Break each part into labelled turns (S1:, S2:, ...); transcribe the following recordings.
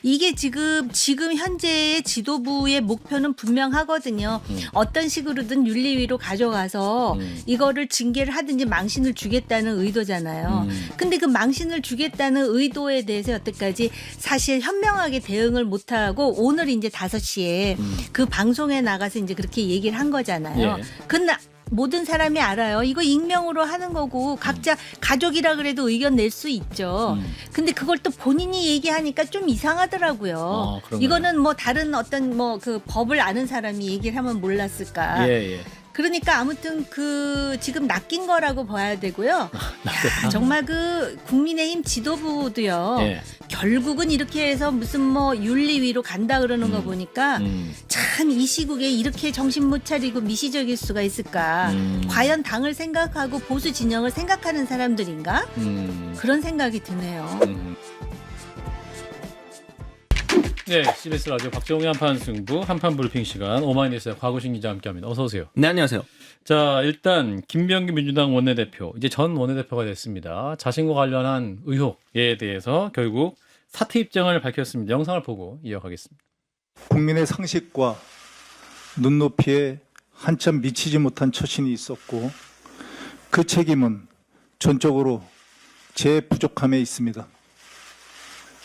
S1: 이게 지금 현재의 지도부의 목표는 분명하거든요. 어떤 식으로든 윤리위로 가져가서 이거를 징계를 하든지 망신을 주겠다는 의도잖아요. 근데 그 망신을 주겠다는 의도에 대해서 여태까지 사실 현명하게 대응을 못하고 오늘 이제 5시에 그 방송에 나가서 이제 그렇게 얘기를 한 거잖아요.
S2: 예.
S1: 근데 모든 사람이 알아요. 이거 익명으로 하는 거고 각자 가족이라 그래도 의견 낼 수 있죠. 근데 그걸 또 본인이 얘기하니까 좀 이상하더라고요.
S2: 그런가요?
S1: 이거는 뭐 다른 어떤 뭐 그 법을 아는 사람이 얘기를 하면 몰랐을까.
S2: 예.
S1: 그러니까 아무튼 그 지금 낚인 거라고 봐야 되고요. 야, 정말 그 국민의힘 지도부도요.
S2: 예.
S1: 결국은 이렇게 해서 무슨 뭐 윤리위로 간다 그러는 거 보니까 참 이 시국에 이렇게 정신 못 차리고 미시적일 수가 있을까. 과연 당을 생각하고 보수 진영을 생각하는 사람들인가? 그런 생각이 드네요.
S2: 네, CBS 라디오 박정우의 한판 승부 한판 브리핑 시간 오마이뉴스의 곽우신 기자 함께합니다. 어서 오세요.
S3: 네, 안녕하세요.
S2: 자, 일단 김병기 민주당 원내대표 이제 전 원내대표가 됐습니다. 자신과 관련한 의혹에 대해서 결국 사퇴 입장을 밝혔습니다. 영상을 보고 이어가겠습니다.
S4: 국민의 상식과 눈높이에 한참 미치지 못한 처신이 있었고 그 책임은 전적으로 제 부족함에 있습니다.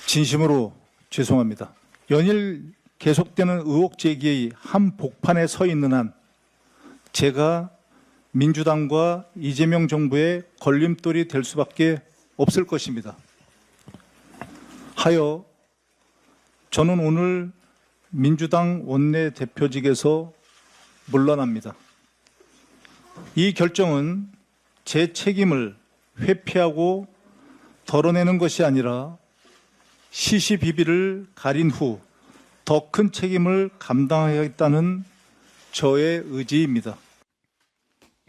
S4: 진심으로 죄송합니다. 연일 계속되는 의혹 제기의 한복판에 서 있는 한 제가 민주당과 이재명 정부의 걸림돌이 될 수밖에 없을 것입니다. 하여 저는 오늘 민주당 원내대표직에서 물러납니다. 이 결정은 제 책임을 회피하고 덜어내는 것이 아니라 시시비비를 가린 후 더 큰 책임을 감당하겠다는 저의 의지입니다.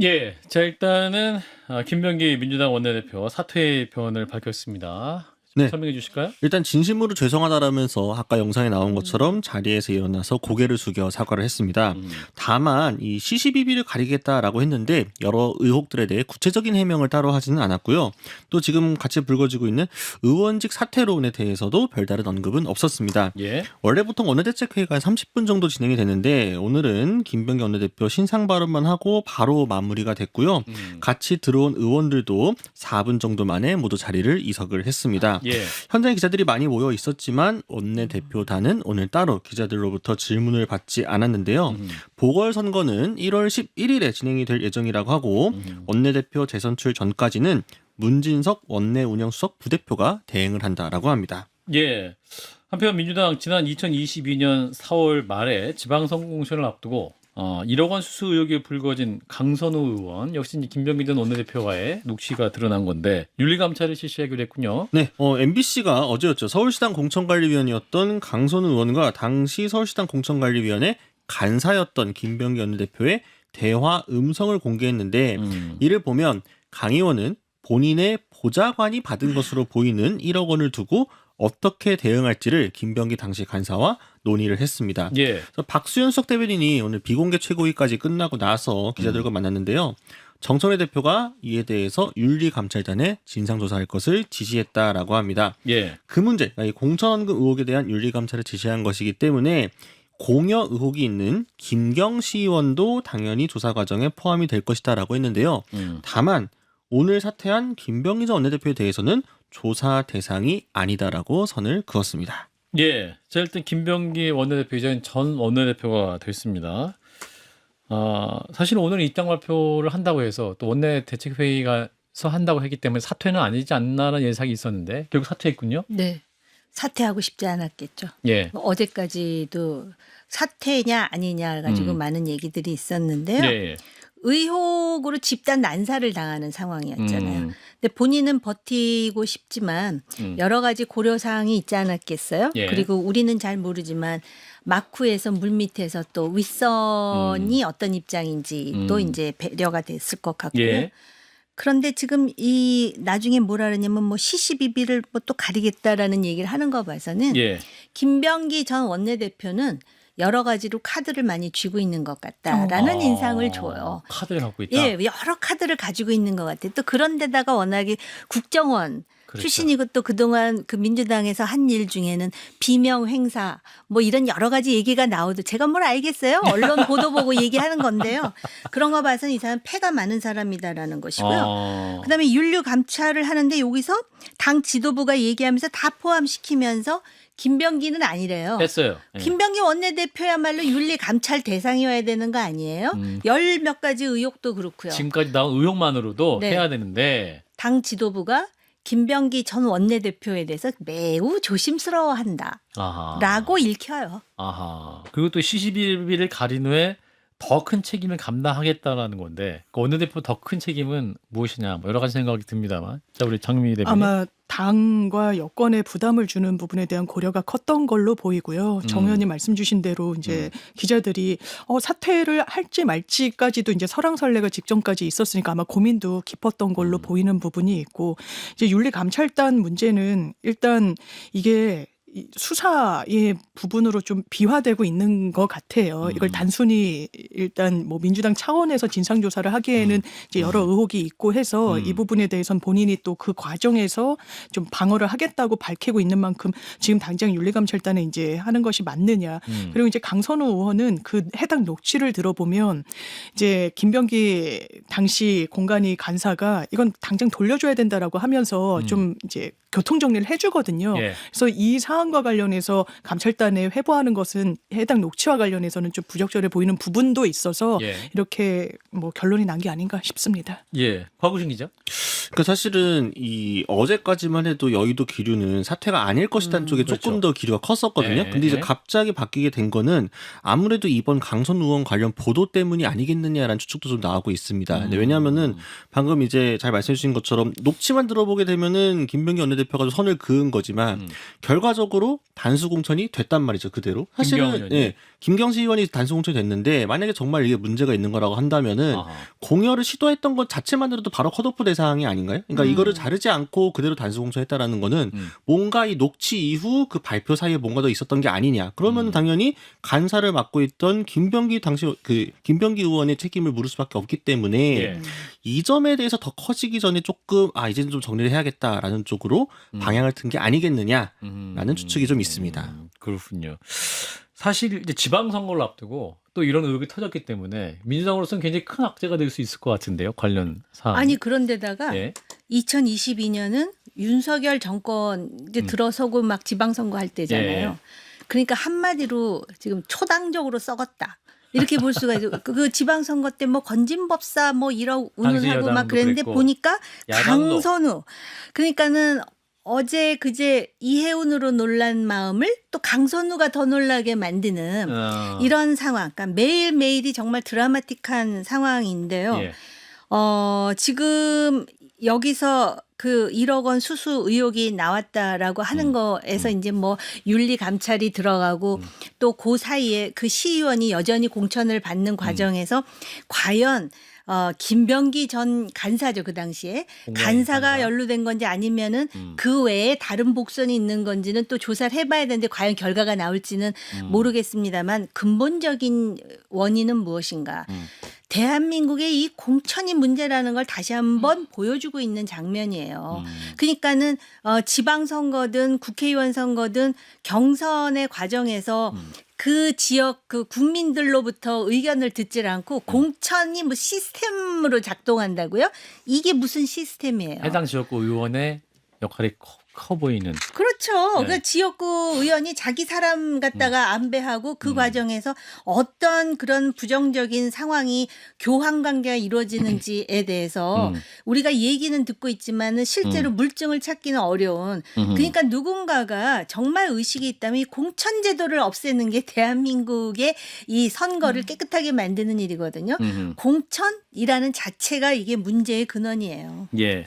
S2: 예, 자 일단은 김병기 민주당 원내대표 사퇴 변을 밝혔습니다.
S3: 네.
S2: 설명해 주실까요?
S3: 일단 진심으로 죄송하다라면서 아까 영상에 나온 것처럼 자리에서 일어나서 고개를 숙여 사과를 했습니다. 다만 이 시시비비를 가리겠다라고 했는데 여러 의혹들에 대해 구체적인 해명을 따로 하지는 않았고요. 또 지금 같이 불거지고 있는 의원직 사퇴론에 대해서도 별다른 언급은 없었습니다.
S2: 예.
S3: 원래 보통 원내대책회의가 30분 정도 진행이 되는데 오늘은 김병기 원내대표 신상 발언만 하고 바로 마무리가 됐고요. 같이 들어온 의원들도 4분 정도 만에 모두 자리를 이석을 했습니다.
S2: 예.
S3: 현장에 기자들이 많이 모여 있었지만 원내대표단은 오늘 따로 기자들로부터 질문을 받지 않았는데요. 보궐선거는 1월 11일에 진행이 될 예정이라고 하고 원내대표 재선출 전까지는 문진석 원내운영수석 부대표가 대행을 한다라고 합니다.
S2: 예. 한편 민주당 지난 2022년 4월 말에 지방선거 공천을 앞두고 1억 원 수수 의혹이 불거진 강선우 의원 역시 이제 김병기 전 원내대표와의 녹취가 드러난 건데 윤리감찰을 실시하기로 했군요.
S3: 네, MBC가 어제였죠. 서울시당 공천관리위원이었던 강선우 의원과 당시 서울시당 공천관리위원회 간사였던 김병기 원내대표의 대화 음성을 공개했는데 이를 보면 강 의원은 본인의 보좌관이 받은 것으로 보이는 1억 원을 두고 어떻게 대응할지를 김병기 당시 간사와 논의를 했습니다.
S2: 예.
S3: 그래서 박수현 수석 대변인이 오늘 비공개 최고위까지 끝나고 나서 기자들과 만났는데요. 정청래 대표가 이에 대해서 윤리감찰단에 진상조사할 것을 지시했다라고 합니다.
S2: 예.
S3: 그 문제, 이 공천원금 의혹에 대한 윤리감찰을 지시한 것이기 때문에 공여 의혹이 있는 김경시 의원도 당연히 조사 과정에 포함이 될 것이다라고 했는데요. 다만 오늘 사퇴한 김병기 전 원내대표에 대해서는 조사 대상이 아니다라고 선을 그었습니다.
S2: 예. 자, 일단 김병기 원내대표 이제 전 원내대표가 됐습니다. 사실 오늘 입당 발표를 한다고 해서 또 원내대책회의가서 한다고 했기 때문에 사퇴는 아니지 않나라는 예상이 있었는데 결국 사퇴했군요.
S1: 네. 사퇴하고 싶지 않았겠죠.
S2: 예.
S1: 어제까지도 사퇴냐 아니냐 가지고 많은 얘기들이 있었는데요.
S2: 예.
S1: 의혹으로 집단 난사를 당하는 상황이었잖아요. 근데 본인은 버티고 싶지만 여러 가지 고려사항이 있지 않았겠어요?
S2: 예.
S1: 그리고 우리는 잘 모르지만 막후에서 물밑에서 또 윗선이 어떤 입장인지 또 이제 배려가 됐을 것 같고요.
S2: 예.
S1: 그런데 지금 이 나중에 뭐라 그러냐면 뭐 시시비비를 뭐 또 가리겠다라는 얘기를 하는 거 봐서는
S2: 예.
S1: 김병기 전 원내대표는 여러 가지로 카드를 많이 쥐고 있는 것 같다라는 인상을 줘요.
S2: 카드를 갖고 있다.
S1: 예, 여러 카드를 가지고 있는 것 같아요. 또 그런 데다가 워낙에 국정원
S2: 그렇죠.
S1: 출신이고 또 그동안 그 민주당에서 한 일 중에는 비명 행사 뭐 이런 여러 가지 얘기가 나오도 제가 뭘 알겠어요. 언론 보도 보고 얘기하는 건데요. 그런 거 봐서는 이 사람 패가 많은 사람이다라는 것이고요. 그다음에 윤리 감찰을 하는데 여기서 당 지도부가 얘기하면서 다 포함시키면서 김병기는 아니래요.
S2: 뺐어요. 예.
S1: 김병기 원내대표야말로 윤리 감찰 대상이어야 되는 거 아니에요? 열 몇 가지 의혹도 그렇고요.
S2: 지금까지 나온 의혹만으로도
S1: 네.
S2: 해야 되는데
S1: 당 지도부가 김병기 전 원내대표에 대해서 매우 조심스러워한다라고
S2: 아하.
S1: 읽혀요.
S2: 아하. 그리고 또 시시비비를 가린 후에 더 큰 책임을 감당하겠다라는 건데 그 원내대표 더 큰 책임은 무엇이냐 뭐 여러 가지 생각이 듭니다만 자 우리 장민희 대표님.
S5: 아마 당과 여권에 부담을 주는 부분에 대한 고려가 컸던 걸로 보이고요. 정 의원님 말씀 주신 대로 이제 기자들이 사퇴를 할지 말지까지도 이제 설왕설래가 직전까지 있었으니까 아마 고민도 깊었던 걸로 보이는 부분이 있고 이제 윤리감찰단 문제는 일단 이게 이 수사의 부분으로 좀 비화되고 있는 것 같아요. 이걸 단순히 일단 뭐 민주당 차원에서 진상조사를 하기에는 이제 여러 의혹이 있고 해서 이 부분에 대해서는 본인이 또 그 과정에서 좀 방어를 하겠다고 밝히고 있는 만큼 지금 당장 윤리감찰단에 이제 하는 것이 맞느냐. 그리고 이제 강선우 의원은 그 해당 녹취를 들어보면 이제 김병기 당시 공간이 간사가 이건 당장 돌려줘야 된다라고 하면서 좀 이제 교통 정리를 해주거든요.
S2: 예.
S5: 그래서 이 사안과 관련해서 감찰단에 회부하는 것은 해당 녹취와 관련해서는 좀 부적절해 보이는 부분도 있어서
S2: 예.
S5: 이렇게 뭐 결론이 난 게 아닌가 싶습니다.
S2: 예. 곽우신 기자.
S3: 그러니까 사실은 이 어제까지만 해도 여의도 기류는 사퇴가 아닐 것이라는 쪽에 조금
S2: 그렇죠.
S3: 더 기류가 컸었거든요.
S2: 네,
S3: 근데 이제
S2: 네.
S3: 갑자기 바뀌게 된 거는 아무래도 이번 강선 의원 관련 보도 때문이 아니겠느냐라는 추측도 좀 나오고 있습니다. 근데 왜냐하면은 방금 이제 잘 말씀해 주신 것처럼 녹취만 들어보게 되면은 김병기 원내대표가 좀 선을 그은 거지만 결과적으로 단수 공천이 됐단 말이죠. 그대로.
S2: 김경원
S3: 사실은
S2: 의원이.
S3: 예, 김경시 의원이 단수 공천이 됐는데 만약에 정말 이게 문제가 있는 거라고 한다면은
S2: 아하.
S3: 공여를 시도했던 것 자체만으로도 바로 컷오프 대상이 아닌가요? 그러니까 이거를 자르지 않고 그대로 단수 공천했다라는 거는 뭔가 이 녹취 이후 그 발표 사이에 뭔가 더 있었던 게 아니냐. 그러면 당연히 간사를 맡고 있던 김병기 당시 그 김병기 의원의 책임을 물을 수밖에 없기 때문에
S2: 예.
S3: 이 점에 대해서 더 커지기 전에 조금 이제는 좀 정리를 해야겠다라는 쪽으로 방향을 튼 게 아니겠느냐라는 추측이 좀 있습니다.
S2: 그렇군요. 사실 이제 지방선거를 앞두고 또 이런 의혹이 터졌기 때문에 민주당으로서는 굉장히 큰 악재가 될 수 있을 것 같은데요. 관련 사안.
S1: 아니 그런데다가
S2: 예.
S1: 2022년은 윤석열 정권 이제 들어서고 막 지방선거 할 때잖아요.
S2: 예.
S1: 그러니까 한마디로 지금 초당적으로 썩었다. 이렇게 볼 수가 있어요. 그 지방선거 때 뭐 건진법사 뭐 이런
S2: 당시
S1: 운운하고 막
S2: 여당도
S1: 그랬는데
S2: 그랬고,
S1: 보니까
S2: 야당도.
S1: 강선우. 그러니까는 어제 그제 이해운으로 놀란 마음을 또 강선우가 더 놀라게 만드는 이런 상황. 그러니까 매일매일이 정말 드라마틱한 상황인데요.
S2: 예.
S1: 지금 여기서 그 1억 원 수수 의혹이 나왔다라고 하는 거에서 이제 뭐 윤리 감찰이 들어가고 또 그 사이에 그 시의원이 여전히 공천을 받는 과정에서 과연 김병기 전 간사죠 그 당시에 간사가
S2: 간사.
S1: 연루된 건지 아니면은 그 외에 다른 복선이 있는 건지는 또 조사를 해봐야 되는데 과연 결과가 나올지는 모르겠습니다만 근본적인 원인은 무엇인가? 대한민국의 이 공천이 문제라는 걸 다시 한번 보여주고 있는 장면이에요. 그러니까는 지방선거든 국회의원 선거든 경선의 과정에서 그 지역 그 국민들로부터 의견을 듣질 않고 공천이 뭐 시스템으로 작동한다고요? 이게 무슨 시스템이에요?
S2: 해당 지역구 의원의 역할이 커 보이는.
S1: 그렇죠.
S2: 네.
S1: 그 지역구 의원이 자기 사람 갖다가 안배하고 그 과정에서 어떤 그런 부정적인 상황이 교환 관계가 이루어지는지에 대해서 우리가 얘기는 듣고 있지만은 실제로 물증을 찾기는 어려운. 그러니까 누군가가 정말 의식이 있다면 이 공천 제도를 없애는 게 대한민국의 이 선거를 깨끗하게 만드는 일이거든요. 공천이라는 자체가 이게 문제의 근원이에요.
S2: 예.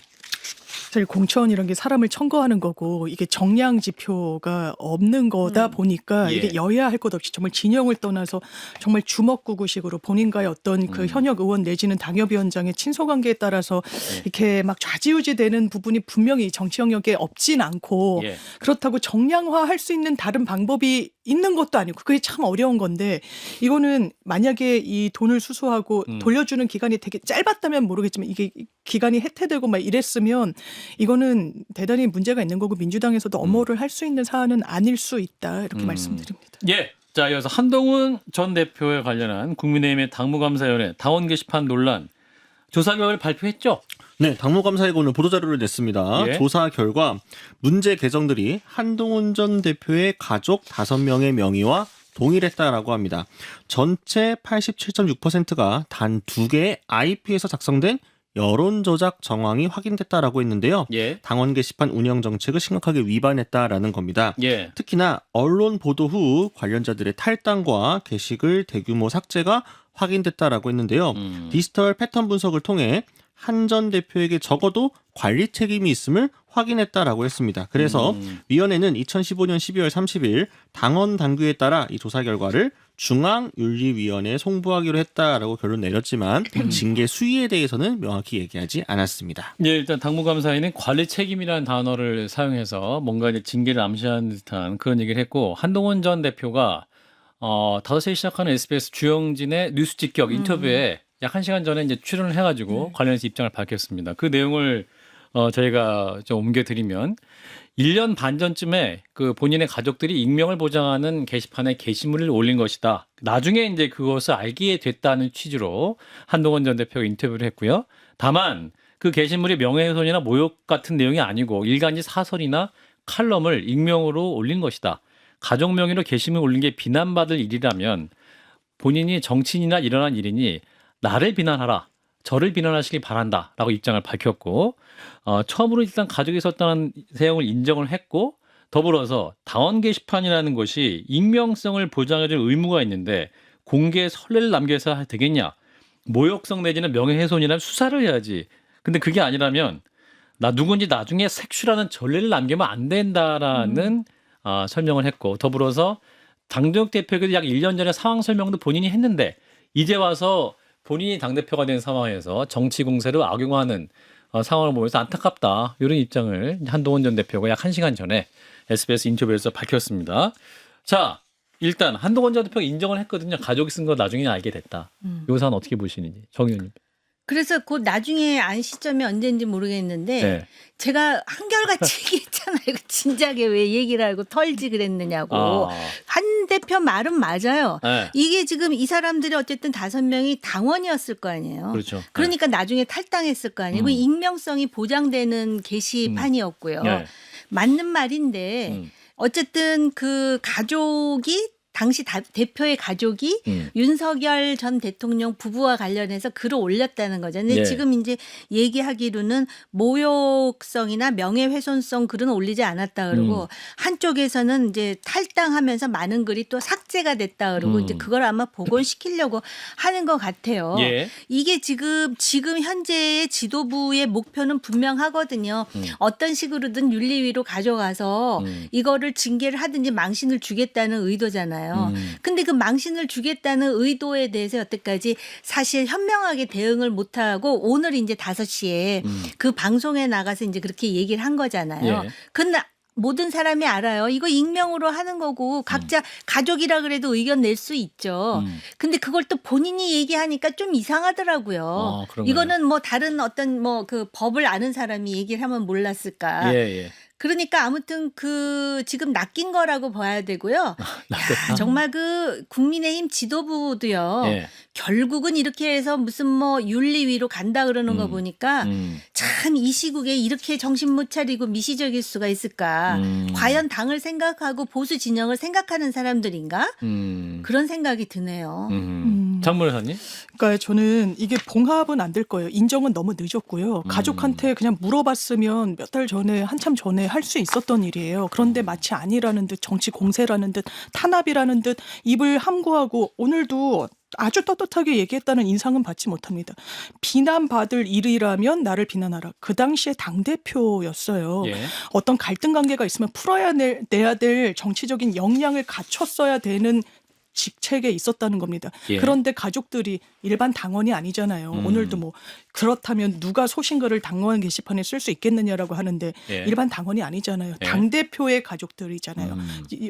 S5: 사실 공천이란 게 사람을 청구하는 거고 이게 정량 지표가 없는 거다 보니까
S2: 예.
S5: 이게 여야 할 것 없이 정말 진영을 떠나서 정말 주먹구구식으로 본인과의 어떤 그 현역 의원 내지는 당협위원장의 친소관계에 따라서 이렇게 막 좌지우지되는 부분이 분명히 정치 영역에 없진 않고
S2: 예.
S5: 그렇다고 정량화할 수 있는 다른 방법이 있는 것도 아니고 그게 참 어려운 건데 이거는 만약에 이 돈을 수수하고 돌려주는 기간이 되게 짧았다면 모르겠지만 이게 기간이 해태되고 막 이랬으면 이거는 대단히 문제가 있는 거고 민주당에서도 엄호를 할 수 있는 사안은 아닐 수 있다 이렇게 말씀드립니다.
S2: 예. 자, 이어서 한동훈 전 대표에 관련한 국민의힘의 당무감사위원회 당원 게시판 논란 조사 결과를 발표했죠?
S3: 네, 당무감사회가 오늘 보도자료를 냈습니다.
S2: 예.
S3: 조사 결과 문제 계정들이 한동훈 전 대표의 가족 5명의 명의와 동일했다라고 합니다. 전체 87.6%가 단 2개의 IP에서 작성된 여론 조작 정황이 확인됐다라고 했는데요.
S2: 예.
S3: 당원 게시판 운영 정책을 심각하게 위반했다라는 겁니다.
S2: 예.
S3: 특히나 언론 보도 후 관련자들의 탈당과 게시글 대규모 삭제가 확인됐다라고 했는데요. 디지털 패턴 분석을 통해 한 전 대표에게 적어도 관리 책임이 있음을 확인했다라고 했습니다. 그래서 위원회는 2015년 12월 30일 당원 당규에 따라 이 조사 결과를 중앙윤리위원회에 송부하기로 했다라고 결론 내렸지만 징계 수위에 대해서는 명확히 얘기하지 않았습니다.
S2: 예, 일단 당무감사위는 관리 책임이라는 단어를 사용해서 뭔가 이제 징계를 암시하는 듯한 그런 얘기를 했고 한동훈 전 대표가 5시에 시작하는 SBS 주영진의 뉴스 직격 인터뷰에 약 1시간 전에 이제 출연을 해가지고 관련해서 입장을 밝혔습니다. 그 내용을 저희가 좀 옮겨드리면 1년 반 전쯤에 그 본인의 가족들이 익명을 보장하는 게시판에 게시물을 올린 것이다. 나중에 이제 그것을 알게 됐다는 취지로 한동훈 전 대표가 인터뷰를 했고요. 다만 그 게시물이 명예훼손이나 모욕 같은 내용이 아니고 일간지 사설이나 칼럼을 익명으로 올린 것이다. 가족 명의로 게시물 올린 게 비난받을 일이라면 본인이 정치인이나 일어난 일이니 나를 비난하라. 저를 비난하시기 바란다. 라고 입장을 밝혔고 처음으로 일단 가족이 썼다는 내용을 인정을 했고 더불어서 당원 게시판이라는 것이 익명성을 보장해줄 의무가 있는데 공개 선례를 남겨서 되겠냐. 모욕성 내지는 명예훼손이라면 수사를 해야지. 근데 그게 아니라면 나 누군지 나중에 색출하는 전례를 남기면 안 된다라는 설명을 했고 더불어서 당정욱 대표에게도 약 1년 전에 상황 설명도 본인이 했는데 이제 와서 본인이 당대표가 된 상황에서 정치 공세를 악용하는 상황을 보면서 안타깝다. 이런 입장을 한동훈 전 대표가 약 1시간 전에 SBS 인터뷰에서 밝혔습니다. 자, 일단 한동훈 전 대표가 인정을 했거든요. 가족이 쓴 거 나중에 알게 됐다. 이 사안 어떻게 보시는지. 정 의원님.
S1: 그래서 그 나중에 안 시점이 언제인지 모르겠는데
S2: 네.
S1: 제가 한결같이 얘기했잖아요. 이거 진작에 왜 얘기를 하고 털지 그랬느냐고. 한 대표 말은 맞아요.
S2: 네.
S1: 이게 지금 이 사람들이 어쨌든 5명이 당원이었을 거 아니에요.
S2: 그렇죠.
S1: 그러니까 나중에 탈당했을 거 아니에요. 익명성이 보장되는 게시판이었고요.
S2: 네.
S1: 맞는 말인데 어쨌든 그 가족이 당시 대표의 가족이 윤석열 전 대통령 부부와 관련해서 글을 올렸다는 거잖아요.
S2: 예.
S1: 지금 이제 얘기하기로는 모욕성이나 명예훼손성 글은 올리지 않았다 그러고 한쪽에서는 이제 탈당하면서 많은 글이 또 삭제가 됐다 그러고 이제 그걸 아마 복원시키려고 하는 것 같아요.
S2: 예.
S1: 이게 지금 현재의 지도부의 목표는 분명하거든요. 어떤 식으로든 윤리위로 가져가서 이거를 징계를 하든지 망신을 주겠다는 의도잖아요. 근데 그 망신을 주겠다는 의도에 대해서 여태까지 사실 현명하게 대응을 못하고 오늘 이제 5시에 그 방송에 나가서 이제 그렇게 얘기를 한 거잖아요.
S2: 예.
S1: 근데 모든 사람이 알아요. 이거 익명으로 하는 거고 각자 가족이라 그래도 의견 낼 수 있죠. 근데 그걸 또 본인이 얘기하니까 좀 이상하더라고요.
S2: 그런가요?
S1: 이거는 뭐 다른 어떤 뭐 그 법을 아는 사람이 얘기를 하면 몰랐을까.
S2: 예.
S1: 그러니까 아무튼 그 지금 낚인 거라고 봐야 되고요. 야, 정말 그 국민의힘 지도부도요.
S2: 예.
S1: 결국은 이렇게 해서 무슨 뭐 윤리위로 간다 그러는 거 보니까 참 이 시국에 이렇게 정신 못 차리고 미시적일 수가 있을까. 과연 당을 생각하고 보수 진영을 생각하는 사람들인가? 그런 생각이 드네요.
S2: 장 변호사님.
S5: 그러니까 저는 이게 봉합은 안 될 거예요. 인정은 너무 늦었고요. 가족한테 그냥 물어봤으면 몇 달 전에 한참 전에 할 수 있었던 일이에요. 그런데 마치 아니라는 듯 정치 공세라는 듯 탄압이라는 듯 입을 함구하고 오늘도 아주 떳떳하게 얘기했다는 인상은 받지 못합니다. 비난받을 일이라면 나를 비난하라. 그 당시에 당대표였어요.
S2: 예.
S5: 어떤 갈등 관계가 있으면 풀어야 내야 될 정치적인 역량을 갖췄어야 되는 직책에 있었다는 겁니다.
S2: 예.
S5: 그런데 가족들이 일반 당원이 아니잖아요.
S2: 음.
S5: 오늘도 뭐 그렇다면 누가 소신글을 당원 게시판에 쓸 수 있겠느냐라고 하는데
S2: 예.
S5: 일반 당원이 아니잖아요.
S2: 예.
S5: 당대표의 가족들이잖아요.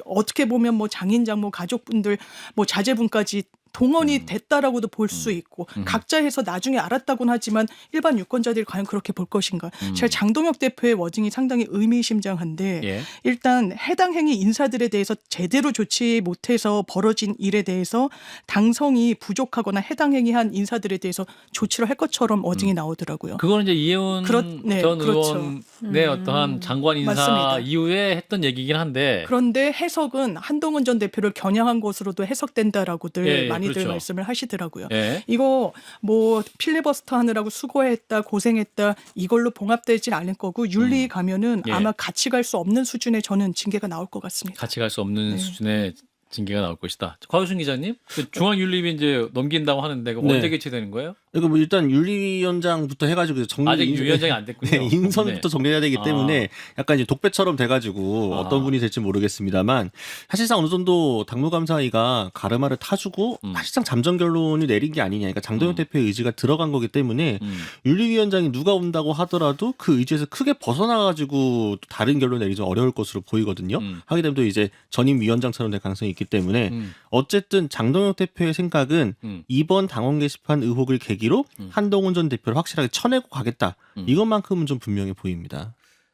S5: 어떻게 보면 뭐 장인 장모 가족분들 뭐 자제분까지 동원이 됐다라고도 볼 수 있고 각자 해서 나중에 알았다고는 하지만 일반 유권자들이 과연 그렇게 볼 것인가. 제가 장동혁 대표의 워딩이 상당히 의미심장한데
S2: 예.
S5: 일단 해당 행위 인사들에 대해서 제대로 조치 못해서 벌어진 일에 대해서 당성이 부족하거나 해당 행위한 인사들에 대해서 조치를 할 것처럼 워딩이 나오더라고요.
S2: 그거는 이제 이혜원
S5: 네,
S2: 전
S5: 그렇죠.
S2: 의원의 어떠한 장관 인사
S5: 맞습니다.
S2: 이후에 했던 얘기긴 한데
S5: 그런데 해석은 한동훈 전 대표를 겨냥한 것으로도 해석된다라고들
S2: 예, 예,
S5: 많이들
S2: 그렇죠.
S5: 말씀을 하시더라고요.
S2: 예.
S5: 이거 뭐 필리버스터 하느라고 수고했다 고생했다 이걸로 봉합되진 않을 거고 윤리 가면은
S2: 예.
S5: 아마 같이 갈 수 없는 수준의 저는 징계가 나올 것 같습니다.
S2: 같이 갈 수 없는
S5: 네.
S2: 수준의 징계가 나올 것이다. 곽유순 기자님, 그 중앙윤리위 이제 넘긴다고 하는데 그거
S3: 네.
S2: 언제 개최되는 거예요?
S3: 그러니까 뭐 일단 윤리위원장부터 해가지고
S2: 아직 위원장이 안 됐군요.
S3: 네, 인선부터
S2: 네.
S3: 정리해야 되기 때문에 약간 이제 독배처럼 돼가지고 어떤 분이 될지 모르겠습니다만 사실상 어느 정도 당무감사위가 가르마를 타주고 사실상 잠정 결론이 내린 게 아니냐. 그러니까 장동혁 대표의 의지가 들어간 거기 때문에 윤리위원장이 누가 온다고 하더라도 그 의지에서 크게 벗어나가지고 또 다른 결론 내리기 좀 어려울 것으로 보이거든요. 하게 되면 또 이제 전임 위원장처럼 될 가능성이 있기 때문에 어쨌든 장동혁 대표의 생각은 이번 당원 게시판 의혹을 계기로 한동훈 전 대표를 확실하게 쳐내고 가겠다. 이것만큼은 좀 분명해 보입니다.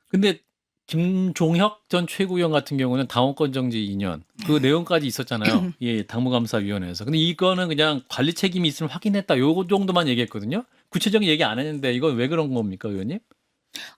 S2: 근데 김종혁 전 최고위원 같은 경우는 당원권 정지 2년 그 내용까지 있었잖아요. 예, 당무감사위원회에서. 근데 이거는 그냥 관리 책임이 있음을 확인했다. 요거 정도만 얘기했거든요. 구체적인 얘기 안 했는데 이건 왜 그런 겁니까, 의원님?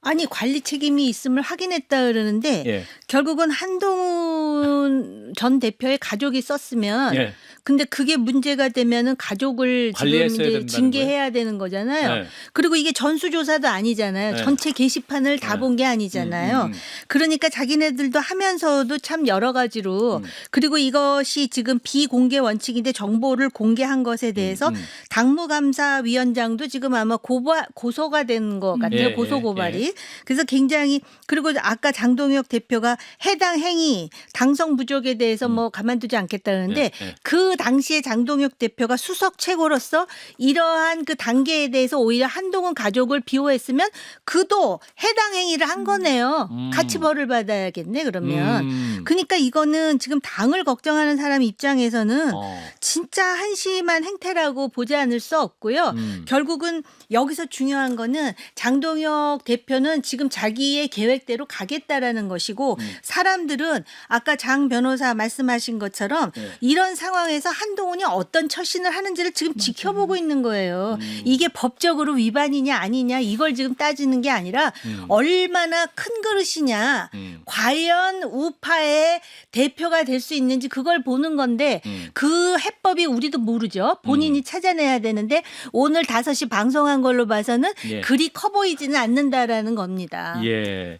S1: 아니 관리 책임이 있음을 확인했다 그러는데
S2: 예.
S1: 결국은 한동훈 전 대표의 가족이 썼으면
S2: 예.
S1: 근데 그게 문제가 되면은 가족을 지금
S2: 관리했어야
S1: 이제
S2: 된다는
S1: 징계해야 되는 거잖아요.
S2: 네.
S1: 그리고 이게 전수조사도 아니잖아요.
S2: 네.
S1: 전체 게시판을 다
S2: 네.
S1: 본 게 아니잖아요. 그러니까 자기네들도 하면서도 참 여러 가지로 그리고 이것이 지금 비공개 원칙인데 정보를 공개한 것에 대해서 당무감사위원장도 지금 아마 고소가 된 것 같아요.
S2: 예,
S1: 고소
S2: 예,
S1: 고발이. 그래서 굉장히 그리고 아까 장동혁 대표가 해당 행위 당성 부족에 대해서 뭐 가만두지 않겠다는데
S2: 예, 예.
S1: 그 당시에 장동혁 대표가 수석 최고로서 이러한 그 단계에 대해서 오히려 한동훈 가족을 비호했으면 그도 해당 행위를 한 거네요. 같이 벌을 받아야겠네 그러면. 그러니까 이거는 지금 당을 걱정하는 사람 입장에서는 진짜 한심한 행태라고 보지 않을 수 없고요. 결국은 여기서 중요한 거는 장동혁 대표는 지금 자기의 계획대로 가겠다라는 것이고 사람들은 아까 장 변호사 말씀하신 것처럼 이런 상황에서 한동훈이 어떤 처신을 하는지를 지금 지켜보고 있는 거예요. 이게 법적으로 위반이냐 아니냐 이걸 지금 따지는 게 아니라 얼마나 큰 그릇이냐 과연 우파의 대표가 될 수 있는지 그걸 보는 건데 그 해법이 우리도 모르죠. 본인이 찾아내야 되는데 오늘 5시 방송한 걸로 봐서는
S2: 예.
S1: 그리 커 보이지는 않는다라는 겁니다.
S2: 예.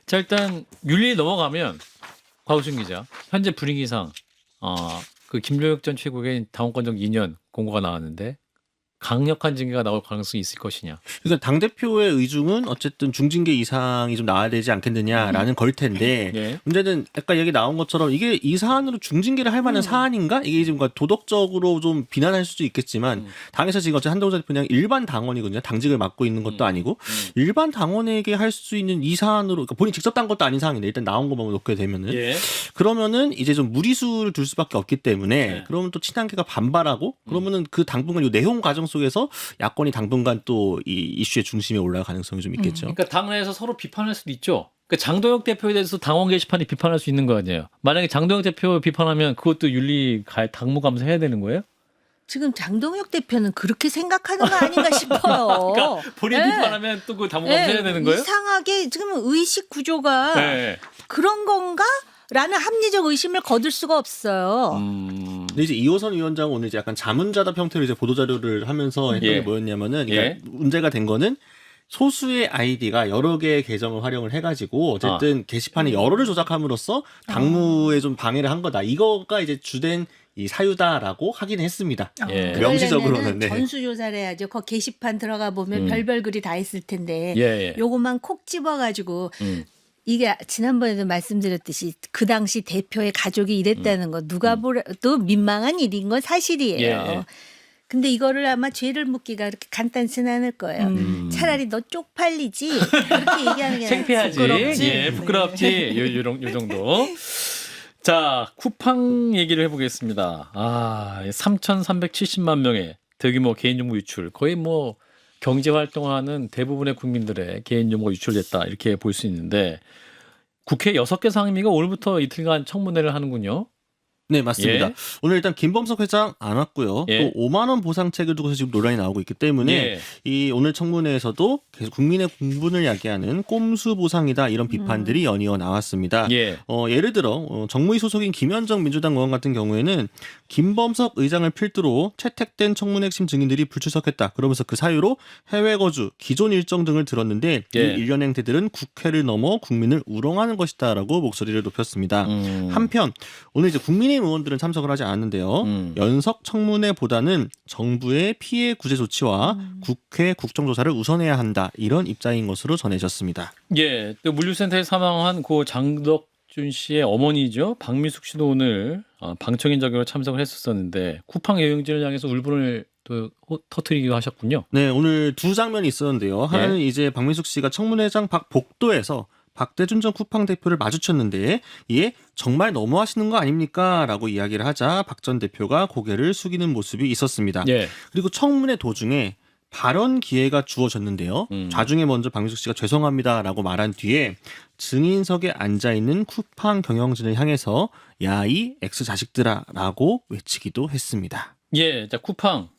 S2: 자, 일단 윤리에 넘어가면 곽우순 기자, 현재 분위기상 그 김종혁 전 최고의 당원권 정지 2년 공고가 나왔는데 강력한 징계가 나올 가능성이 있을 것이냐.
S3: 그러니까 당대표의 의중은 어쨌든 중징계 이상이 좀 나와야 되지 않겠느냐라는 걸 텐데
S2: 예.
S3: 문제는 아까 얘기 나온 것처럼 이게 이 사안으로 중징계를 할 만한 사안인가? 이게 지금 도덕적으로 좀 비난할 수도 있겠지만 당에서 지금 어쨌든 한동훈 대표 그냥 일반 당원이거든요. 당직을 맡고 있는 것도 아니고 일반 당원에게 할 수 있는 이 사안으로 그러니까 본인 직접 딴 것도 아닌 상황인데 일단 나온 것만 놓게 되면은
S2: 예.
S3: 그러면은 이제 좀 무리수를 둘 수밖에 없기 때문에
S2: 네.
S3: 그러면 또 친한계가 반발하고 그러면은 그 당분간 이 내용 과정 속에서 야권이 당분간 또 이 이슈의 중심에 올라갈 가능성이 좀 있겠죠.
S2: 그러니까 당내에서 서로 비판할 수도 있죠. 그러니까 장동혁 대표에 대해서 당원 게시판이 비판할 수 있는 거 아니에요. 만약에 장동혁 대표 비판하면 그것도 윤리 당무감사 해야 되는 거예요?
S1: 지금 장동혁 대표는 그렇게 생각하는 거 아닌가 싶어요.
S2: 그러니까 본인
S1: 네.
S2: 비판하면 또 그 당무감사 해야 되는 거예요?
S1: 이상하게 지금 의식 구조가
S2: 네.
S1: 그런 건가? 라는 합리적 의심을 거둘 수가 없어요.
S3: 근데 이제 이호선 위원장은 오늘 이제 약간 자문자답 형태로 이제 보도자료를 하면서 했던
S2: 예.
S3: 게 뭐였냐면은 그러니까
S2: 예.
S3: 문제가 된 거는 소수의 아이디가 여러 개의 계정을 활용을 해가지고 어쨌든 게시판에 여러를 조작함으로써 당무에 좀 방해를 한 거다. 이거가 이제 주된 이 사유다라고 하긴 했습니다.
S2: 예.
S3: 명시적으로는. 네.
S1: 전수조사를 해야죠. 거 게시판 들어가 보면 별별 글이 다 있을 텐데
S2: 예, 예.
S1: 요것만 콕 집어가지고 이게 지난번에도 말씀드렸듯이 그 당시 대표의 가족이 이랬다는 거 누가 보라도 민망한 일인 건 사실이에요.
S2: 예.
S1: 근데 이거를 아마 죄를 묻기가 그렇게 간단치는 않을 거예요. 차라리 너 쪽팔리지 그렇게 얘기하는 게
S2: 창피하지,
S5: 부끄럽지.
S2: 예, 부끄럽지, 요 정도. 자, 쿠팡 얘기를 해보겠습니다. 3,370만 명의 대규모 개인정보 유출, 거의 뭐 경제 활동하는 대부분의 국민들의 개인정보가 유출됐다 이렇게 볼 수 있는데 국회 6개 상임위가 오늘부터 이틀간 청문회를 하는군요.
S3: 네, 맞습니다.
S2: 예.
S3: 오늘 일단 김범석 회장 안 왔고요.
S2: 예.
S3: 또 5만 원 보상책을 두고서 지금 논란이 나오고 있기 때문에
S2: 예.
S3: 이 오늘 청문회에서도 계속 국민의 공분을 야기하는 꼼수 보상이다 이런 비판들이 연이어 나왔습니다.
S2: 예.
S3: 예를 들어 정무위 소속인 김현정 민주당 의원 같은 경우에는 김범석 의장을 필두로 채택된 청문회 핵심 증인들이 불출석했다. 그러면서 그 사유로 해외 거주, 기존 일정 등을 들었는데
S2: 예.
S3: 이 일련 행태들은 국회를 넘어 국민을 우롱하는 것이다라고 목소리를 높였습니다. 한편 오늘 이제 국민의힘 의원들은 참석을 하지 않았는데요. 연석 청문회보다는 정부의 피해 구제 조치와 국회 국정조사를 우선해야 한다. 이런 입장인 것으로 전해졌습니다.
S2: 예, 또 물류센터에 사망한 고 장덕준 씨의 어머니죠. 박미숙 씨도 오늘 방청인 자격으로 참석을 했었는데 쿠팡 경영진을 향해서 울분을 또 터뜨리기도 하셨군요.
S3: 네, 오늘 두 장면이 있었는데요. 하나는 이제 박민숙 씨가 청문회장 밖 복도에서 박대준 전 쿠팡 대표를 마주쳤는데 이에 정말 너무하시는 거 아닙니까? 라고 이야기를 하자 박 전 대표가 고개를 숙이는 모습이 있었습니다.
S2: 예.
S3: 그리고 청문회 도중에 발언 기회가 주어졌는데요. 좌중에 먼저 박민숙 씨가 죄송합니다라고 말한 뒤에 증인석에 앉아있는 쿠팡 경영진을 향해서 야, 이 X 자식들아라고 외치기도 했습니다.
S2: 예, 자 쿠팡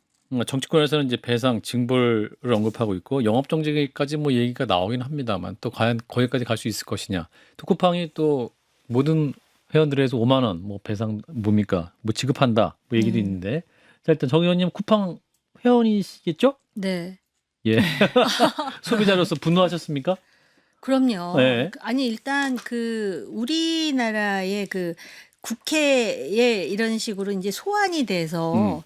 S2: 정치권에서는 이제 배상 징벌을 언급하고 있고 영업 정지까지 뭐 얘기가 나오긴 합니다만 또 과연 거기까지 갈 수 있을 것이냐. 또 쿠팡이 또 모든 회원들에서 5만 원 뭐 배상 뭡니까? 뭐 지급한다. 뭐 얘기도 있는데. 자, 일단 정 의원님 쿠팡 회원이시겠죠?
S1: 네.
S2: 예. 소비자로서 분노하셨습니까?
S1: 그럼요.
S2: 네.
S1: 아니 일단 그 우리나라의 그 국회에 이런 식으로 이제 소환이 돼서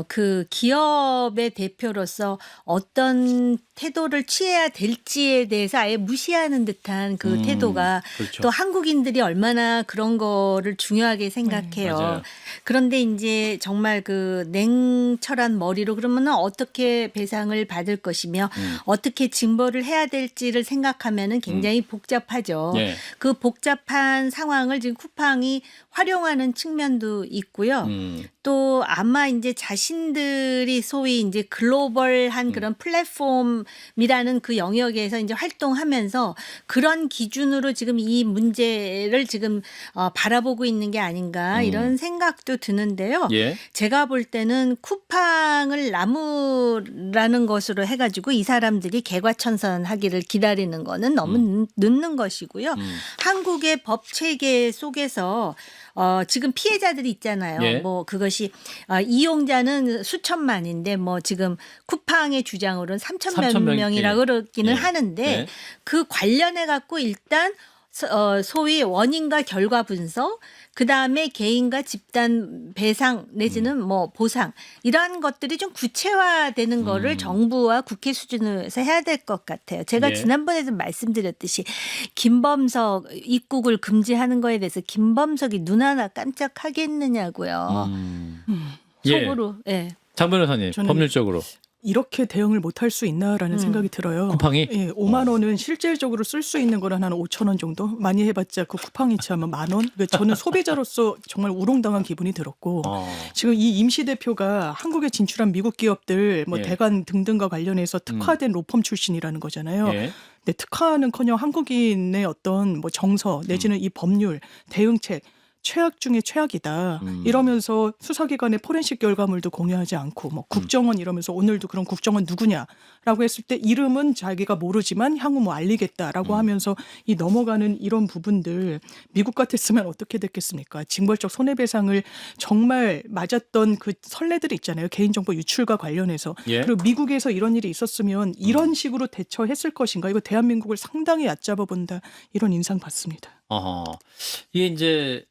S1: 그 기업의 대표로서 어떤 태도를 취해야 될지에 대해서 아예 무시하는 듯한 그 태도가
S2: 그렇죠.
S1: 또 한국인들이 얼마나 그런 거를 중요하게 생각해요.
S2: 맞아요.
S1: 그런데 이제 정말 그 냉철한 머리로 그러면은 어떻게 배상을 받을 것이며 어떻게 징벌을 해야 될지를 생각하면은 굉장히 복잡하죠.
S2: 예.
S1: 그 복잡한 상황을 지금 쿠팡이 활용하는 측면도 있고요. 또 아마 이제 자신들이 소위 이제 글로벌한 그런 플랫폼이라는 그 영역에서 이제 활동하면서 그런 기준으로 지금 이 문제를 지금 바라보고 있는 게 아닌가 이런 생각도 드는데요.
S2: 예.
S1: 제가 볼 때는 쿠팡을 나무라는 것으로 해가지고 이 사람들이 개과천선하기를 기다리는 거는 너무 늦는 것이고요. 한국의 법 체계 속에서 지금 피해자들이 있잖아요.
S2: 예.
S1: 뭐 그것이 이용자는 수천만인데 뭐 지금 쿠팡의 주장으로는 3천 몇 명이라고 그러기는
S2: 예.
S1: 하는데
S2: 예.
S1: 그 관련해 갖고 일단 소위 원인과 결과 분석, 그 다음에 개인과 집단 배상 내지는 뭐 보상 이러한 것들이 좀 구체화되는 거를 정부와 국회 수준에서 해야 될 것 같아요. 제가
S2: 예.
S1: 지난번에도 말씀드렸듯이 김범석 입국을 금지하는 거에 대해서 김범석이 눈 하나 깜짝하겠느냐고요.
S2: 예.
S1: 속으로. 예.
S2: 장 변호사님
S5: 저는
S2: 법률적으로
S5: 이렇게 대응을 못할 수 있나라는 생각이 들어요.
S2: 쿠팡이?
S5: 예, 5만 원은 실질적으로 쓸 수 있는 거는 한 5천 원 정도 많이 해봤자 그 쿠팡 이체하면 만 원. 그러니까 저는 소비자로서 정말 우롱당한 기분이 들었고 지금 이 임시 대표가 한국에 진출한 미국 기업들 뭐
S2: 예.
S5: 대관 등등과 관련해서 특화된 로펌 출신이라는 거잖아요.
S2: 예.
S5: 근데 특화는커녕 한국인의 어떤 뭐 정서 내지는 이 법률 대응책 최악 중에 최악이다. 이러면서 수사기관의 포렌식 결과물도 공유하지 않고 뭐 국정원 이러면서 오늘도 그런 국정원 누구냐라고 했을 때 이름은 자기가 모르지만 향후 뭐 알리겠다라고 하면서 이 넘어가는 이런 부분들 미국 같았으면 어떻게 됐겠습니까? 징벌적 손해배상을 정말 맞았던 그 선례들이 있잖아요. 개인정보 유출과 관련해서.
S2: 예.
S5: 그리고 미국에서 이런 일이 있었으면 이런 식으로 대처했을 것인가? 이거 대한민국을 상당히 얕잡아 본다. 이런 인상 받습니다.
S2: 이게 이제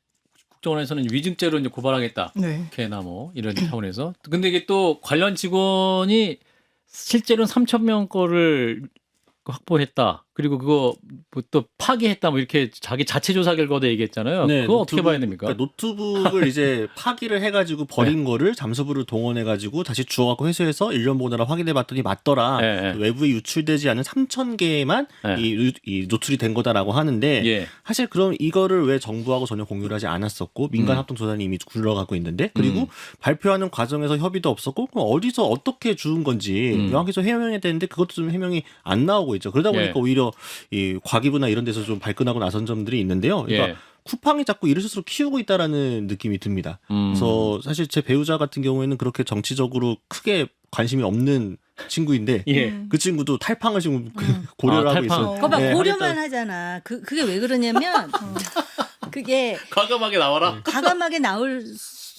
S2: 국정원에서는 위증죄로 이제 고발하겠다.
S5: 네.
S2: 개나 뭐 이런 차원에서. 근데 이게 또 관련 직원이 실제로는 3천 명 거를 확보했다. 그리고 그거 뭐 또 파기했다 뭐 이렇게 자기 자체 조사 결과도 얘기했잖아요. 그거 어떻게 봐야 됩니까?
S3: 그러니까 노트북을 이제 파기를 해가지고 버린 거를 잠수부를 동원해가지고 다시 주워갖고 회수해서 1년 보느라 확인해봤더니 맞더라.
S2: 네.
S3: 외부에 유출되지 않은 3,000개만
S2: 네.
S3: 이 노출이 된 거다라고 하는데
S2: 예.
S3: 사실 그럼 이거를 왜 정부하고 전혀 공유를 하지 않았었고 민간합동조사는 이미 굴러가고 있는데 그리고 발표하는 과정에서 협의도 없었고 그럼 어디서 어떻게 주운 건지 명확히 좀 해명해야 되는데 그것도 좀 해명이 안 나오고 있죠. 그러다 보니까
S2: 예.
S3: 오히려 이 과기부나 이런 데서 좀 발끈하고 나선 점들이 있는데요. 그러니까
S2: 예.
S3: 쿠팡이 자꾸 이를 스스로 키우고 있다라는 느낌이 듭니다. 그래서 사실 제 배우자 같은 경우에는 그렇게 정치적으로 크게 관심이 없는 친구인데
S2: 예.
S3: 그 친구도 탈팡을 지금 고려를
S2: 아,
S3: 하고
S2: 탈팡.
S3: 있어요.
S1: 그거 봐
S3: 네,
S1: 고려만 하잖아. 그게 왜 그러냐면 그게
S2: 과감하게 나와라.
S1: 과감하게 나올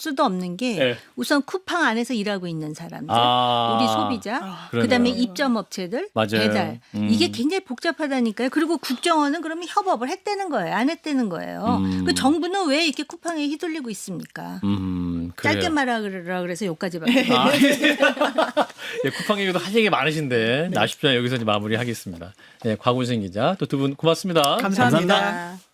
S1: 수도 없는 게
S2: 예.
S1: 우선 쿠팡 안에서 일하고 있는 사람들,
S2: 아.
S1: 우리 소비자,
S2: 그러네요.
S1: 그다음에 입점업체들,
S2: 맞아요.
S1: 배달 이게 굉장히 복잡하다니까요. 그리고 국정원은 그러면 협업을 했다는 거예요, 안 했다는 거예요. 그 정부는 왜 이렇게 쿠팡에 휘둘리고 있습니까?
S2: 그래요.
S1: 짧게 말하라 그래서 여기까지 받아요.
S2: 아, 예, 쿠팡 얘기도 할 얘기 많으신데 아쉽지만 여기서 이제 마무리하겠습니다. 예, 곽우진 기자 또 두 분 고맙습니다.
S5: 감사합니다.
S1: 감사합니다.